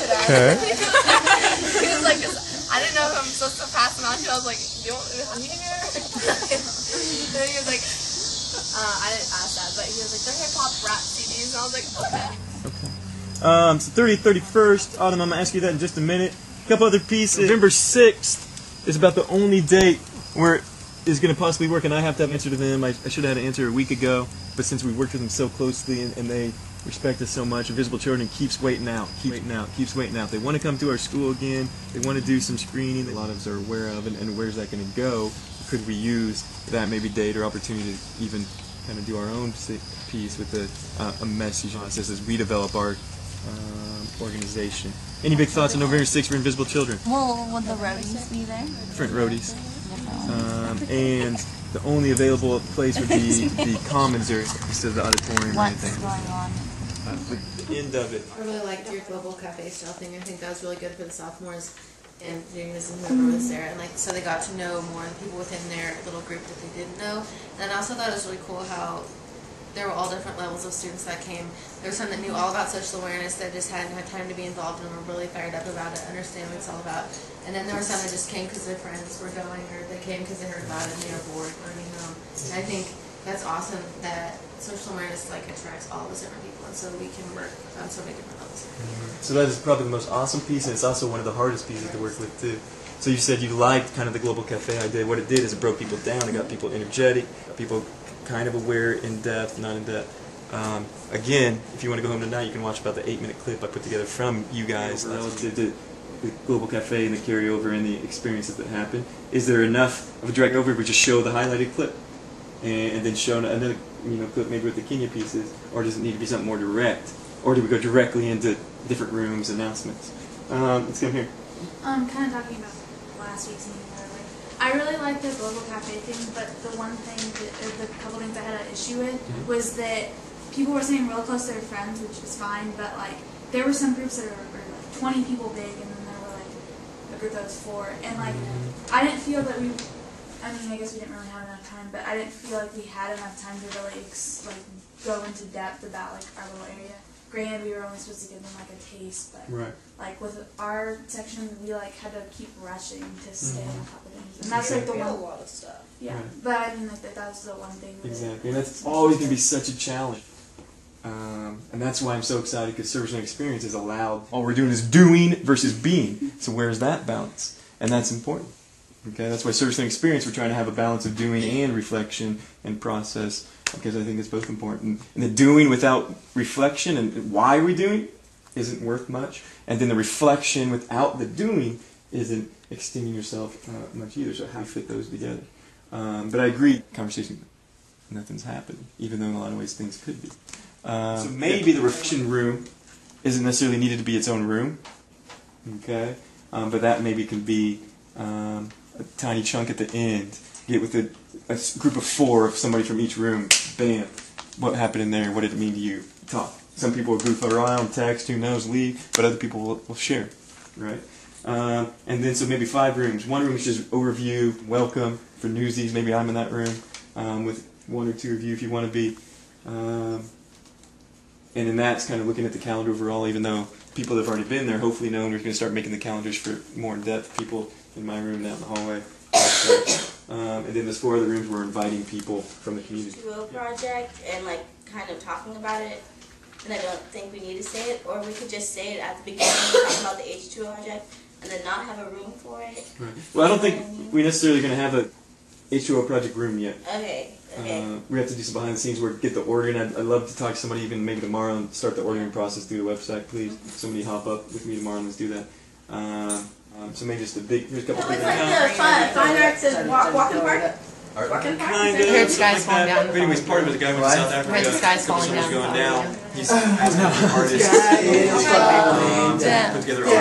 today. Okay. He was like, I didn't know if I'm supposed to pass them out to you. I was like, do you want me to honey in here? And then he was like, I didn't ask that, but he was like, they're hip-hop rap CDs. And I was like, okay. So 30th, 31st, Autumn, I'm going to ask you that in just a minute. A couple other pieces. November 6th is about the only date where it is going to possibly work, and I have to have an answer to them. I should have had an answer a week ago, but since we worked with them so closely and they respect us so much, Invisible Children keeps waiting out. They want to come to our school again. They want to do some screening that a lot of us are aware of, and where's that going to go? Could we use that maybe date or opportunity to even kind of do our own piece with a message process as we develop our organization. Any big thoughts on November 6th for Invisible Children? Well, would the roadies be there? Different roadies. And the only available place would be the Commons area instead of the auditorium or What's anything. going on? The end of it. I really liked your global cafe style thing. I think that was really good for the sophomores and juniors and whoever was there. And like, so they got to know more of the people within their little group that they didn't know. And I also thought it was really cool how there were all different levels of students that came. There were some that knew all about social awareness that just hadn't had time to be involved and were really fired up about it, understand what it's all about. And then there were some that just came because their friends were going, or they came because they heard about it and they were bored learning them. And I think that's awesome that social awareness like attracts all those different people, and so we can work on so many different levels. So that is probably the most awesome piece, and it's also one of the hardest pieces to work with too. So you said you liked kind of the global cafe idea. What it did is it broke people down. It got people energetic, got people kind of aware, in depth, not in depth. Again, if you want to go home tonight, you can watch about the 8-minute clip I put together from you guys relative to the global cafe and the carryover and the experiences that happened. Is there enough of a direct overview where just show the highlighted clip and then show another clip maybe with the Kenya pieces, or does it need to be something more direct, or do we go directly into different rooms, announcements? Let's come here. Kind of talking about last week's meeting. I really liked the global cafe thing, but the one thing, the couple things I had an issue with was that people were sitting real close to their friends, which was fine, but like there were some groups that were like 20 people big, and then there were like a group that was 4, and like I didn't feel that I mean, I guess we didn't really have enough time, but I didn't feel like we had enough time to really go into depth about like our little area. Granted, we were only supposed to give them like a taste, but like with our section, we like had to keep rushing to stay on top of things, and that's like the one. A lot of stuff. Yeah, but I mean, like that's the one thing. Exactly, and that's always going to be such a challenge. And that's why I'm so excited, because Service and Experience is allowed. All we're doing is doing versus being. So where's that balance? And that's important. Okay, that's why Service and Experience, we're trying to have a balance of doing and reflection and process, because I think it's both important. And the doing without reflection and why we're doing isn't worth much. And then the reflection without the doing isn't extending yourself much either. So how you fit those together? But I agree, conversation, nothing's happened, even though in a lot of ways things could be. So maybe the reflection room isn't necessarily needed to be its own room, okay? But that maybe can be a tiny chunk at the end. Get with a group of 4 of somebody from each room. Bam! What happened in there? What did it mean to you? Talk. Some people will goof around, text, who knows, leave, but other people will share, right? And then so maybe 5 rooms. One room is just overview, welcome for newsies. Maybe I'm in that room with 1 or 2 of you if you want to be. And then that's kind of looking at the calendar overall, even though people that have already been there hopefully know, and we're going to start making the calendars for more in-depth people in my room down the hallway. And then there's 4 other rooms we're inviting people from the community. H2O project and like kind of talking about it, and I don't think we need to say it, or we could just say it at the beginning, talk about the H2O project, and then not have a room for it. Right. Well, I don't think we're necessarily going to have a H2O project room yet. Okay. Okay. We have to do some behind the scenes work, get the ordering. I'd love to talk to somebody even maybe tomorrow and start the ordering process through the website, please. Somebody hop up with me tomorrow and let's do that. So maybe just here's a couple things. It's like the fine arts and walking park. Kind of. Heard sky's falling down. But anyways, part of it, the guy went to South Africa. Heard the sky's falling Summers down. going down. He's asking artists. Put together art.